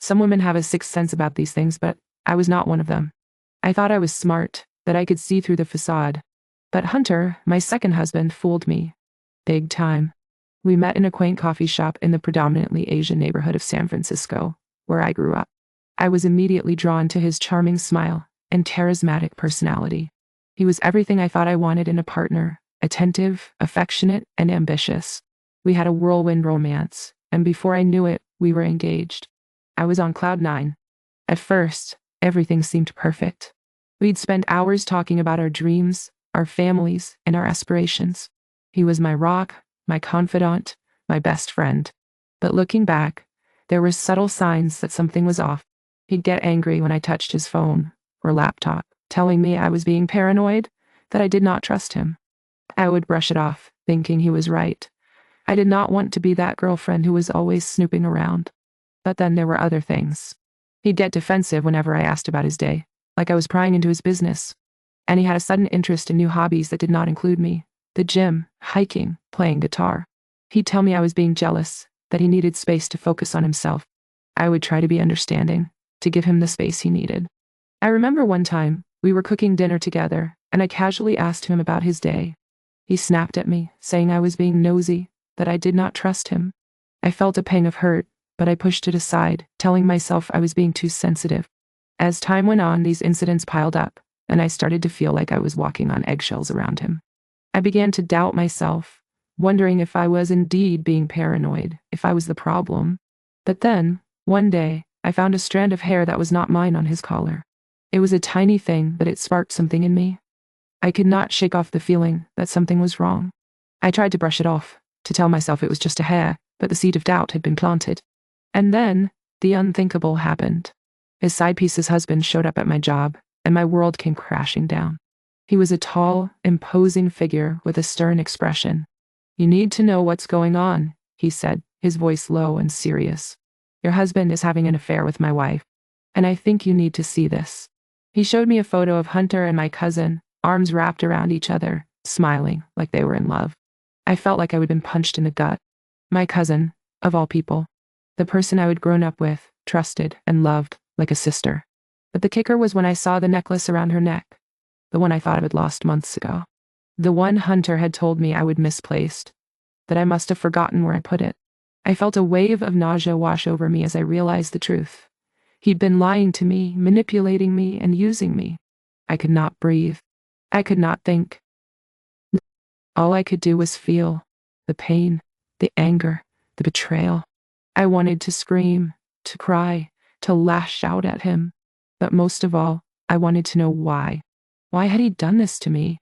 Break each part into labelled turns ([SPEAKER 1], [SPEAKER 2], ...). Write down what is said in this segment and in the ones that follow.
[SPEAKER 1] Some women have a sixth sense about these things, but I was not one of them. I thought I was smart, that I could see through the facade. But Hunter, my second husband, fooled me. Big time. We met in a quaint coffee shop in the predominantly Asian neighborhood of San Francisco, where I grew up. I was immediately drawn to his charming smile and charismatic personality. He was everything I thought I wanted in a partner: attentive, affectionate, and ambitious. We had a whirlwind romance, and before I knew it, we were engaged. I was on cloud nine. At first, everything seemed perfect. We'd spend hours talking about our dreams, our families, and our aspirations. He was my rock, my confidant, my best friend. But looking back, there were subtle signs that something was off. He'd get angry when I touched his phone or laptop, telling me I was being paranoid, that I did not trust him. I would brush it off, thinking he was right. I did not want to be that girlfriend who was always snooping around. But then there were other things. He'd get defensive whenever I asked about his day, like I was prying into his business. And he had a sudden interest in new hobbies that did not include me: the gym, hiking, playing guitar. He'd tell me I was being jealous, that he needed space to focus on himself. I would try to be understanding, to give him the space he needed. I remember one time, we were cooking dinner together, and I casually asked him about his day. He snapped at me, saying I was being nosy, that I did not trust him. I felt a pang of hurt, but I pushed it aside, telling myself I was being too sensitive. As time went on, these incidents piled up, and I started to feel like I was walking on eggshells around him. I began to doubt myself, wondering if I was indeed being paranoid, if I was the problem. But then, one day, I found a strand of hair that was not mine on his collar. It was a tiny thing, but it sparked something in me. I could not shake off the feeling that something was wrong. I tried to brush it off, to tell myself it was just a hair, but the seed of doubt had been planted. And then, the unthinkable happened. His side piece's husband showed up at my job, and my world came crashing down. He was a tall, imposing figure with a stern expression. "You need to know what's going on," he said, his voice low and serious. "Your husband is having an affair with my wife, and I think you need to see this." He showed me a photo of Hunter and my cousin, arms wrapped around each other, smiling like they were in love. I felt like I had been punched in the gut. My cousin, of all people. The person I had grown up with, trusted, and loved like a sister. But the kicker was when I saw the necklace around her neck. The one I thought I had lost months ago. The one Hunter had told me I would misplaced. That I must have forgotten where I put it. I felt a wave of nausea wash over me as I realized the truth. He'd been lying to me, manipulating me, and using me. I could not breathe. I could not think. All I could do was feel the pain, the anger, the betrayal. I wanted to scream, to cry, to lash out at him. But most of all, I wanted to know why. Why had he done this to me?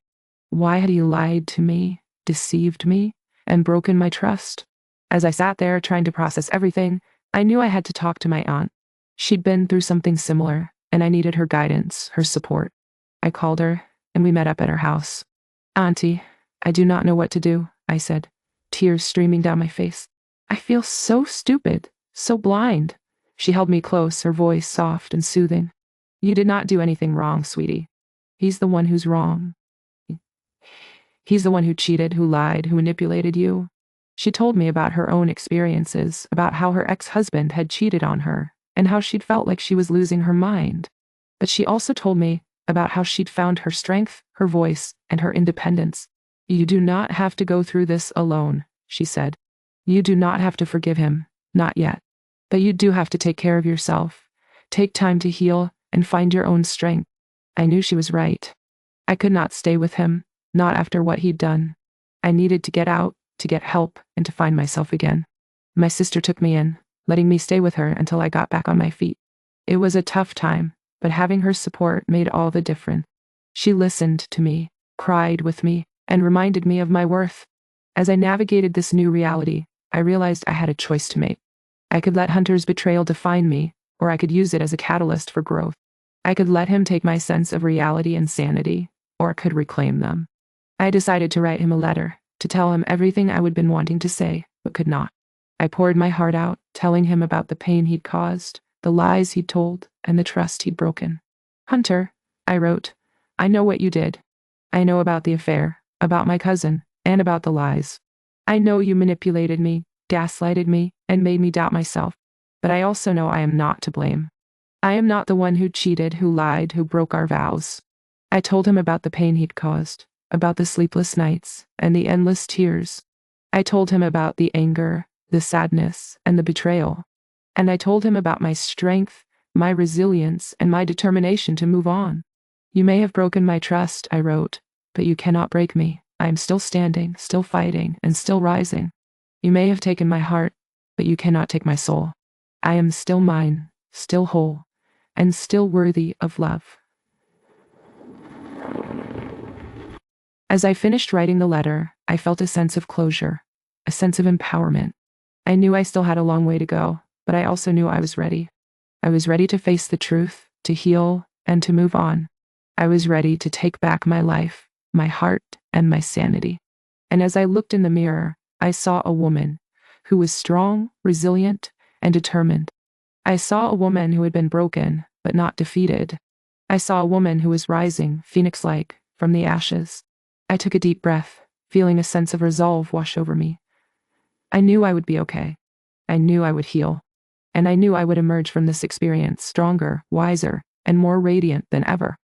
[SPEAKER 1] Why had he lied to me, deceived me, and broken my trust? As I sat there trying to process everything, I knew I had to talk to my aunt. She'd been through something similar, and I needed her guidance, her support. I called her, and we met up at her house. "Auntie, I do not know what to do," I said, tears streaming down my face. "I feel so stupid, so blind." She held me close, her voice soft and soothing. "You did not do anything wrong, sweetie. He's the one who's wrong. He's the one who cheated, who lied, who manipulated you." She told me about her own experiences, about how her ex-husband had cheated on her, and how she'd felt like she was losing her mind. But she also told me about how she'd found her strength, her voice, and her independence. "You do not have to go through this alone," she said. "You do not have to forgive him, not yet. But you do have to take care of yourself, take time to heal, and find your own strength." I knew she was right. I could not stay with him, not after what he'd done. I needed to get out, to get help, and to find myself again. My sister took me in, letting me stay with her until I got back on my feet. It was a tough time, but having her support made all the difference. She listened to me, cried with me, and reminded me of my worth. As I navigated this new reality, I realized I had a choice to make. I could let Hunter's betrayal define me, or I could use it as a catalyst for growth. I could let him take my sense of reality and sanity, or I could reclaim them. I decided to write him a letter, to tell him everything I had been wanting to say, but could not. I poured my heart out, telling him about the pain he'd caused, the lies he'd told, and the trust he'd broken. "Hunter," I wrote, "I know what you did. I know about the affair, about my cousin, and about the lies. I know you manipulated me, gaslighted me, and made me doubt myself. But I also know I am not to blame. I am not the one who cheated, who lied, who broke our vows. I told him about the pain he'd caused, about the sleepless nights and the endless tears. I told him about the anger, the sadness, and the betrayal. And I told him about my strength, my resilience, and my determination to move on. You may have broken my trust, I wrote, but you cannot break me. I am still standing, still fighting, and still rising. You may have taken my heart, but you cannot take my soul. I am still mine, still whole, and still worthy of love. As I finished writing the letter, I felt a sense of closure, a sense of empowerment. I knew I still had a long way to go, but I also knew I was ready. I was ready to face the truth, to heal, and to move on. I was ready to take back my life, my heart, and my sanity. And as I looked in the mirror, I saw a woman who was strong, resilient, and determined. I saw a woman who had been broken, but not defeated. I saw a woman who was rising, phoenix-like, from the ashes. I took a deep breath, feeling a sense of resolve wash over me. I knew I would be okay. I knew I would heal. And I knew I would emerge from this experience stronger, wiser, and more radiant than ever.